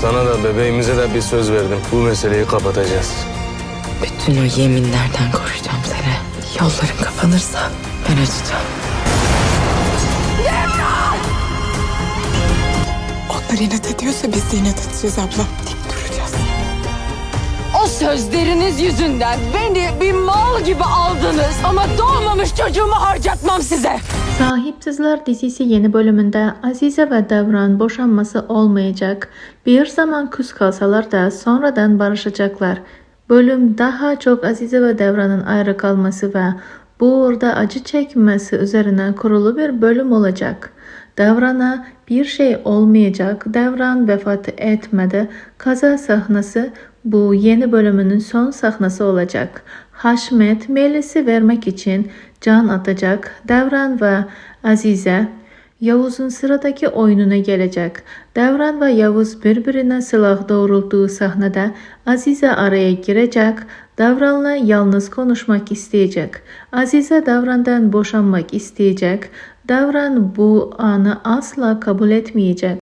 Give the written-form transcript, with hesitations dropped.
Sana da bebeğimize de bir söz verdim. Bu meseleyi kapatacağız. Bütün o yeminlerden koruyacağım seni. Yolların kapanırsa ben açacağım. Onlar inat ediyorsa biz de inat edeceğiz abla. Dik duracağız. O sözleriniz yüzünden beni bir mal gibi aldınız. Ama doğmamış çocuğumu harcatmam size. Sahipsizler dizisi yeni bölümünde Azize ve Devran boşanması olmayacak. Bir zaman küs kalsalar da sonradan barışacaklar. Bölüm daha çok Azize ve Devran'ın ayrı kalması ve burada acı çekmesi üzerine kurulu bir bölüm olacak. Devran'a bir şey olmayacak. Devran vefat etmedi. Kaza sahnesi bu yeni bölümünün son sahnesi olacak. Haşmet Melis'i vermek için can atacak. Devran ve Azize Yavuz'un sıradaki oyununa gelecek. Devran ve Yavuz birbirine silah doğrulttuğu sahnede Azize araya girecek. Devran'la yalnız konuşmak isteyecek. Azize Devran'dan boşanmak isteyecek. Devran bu anı asla kabul etmeyecek.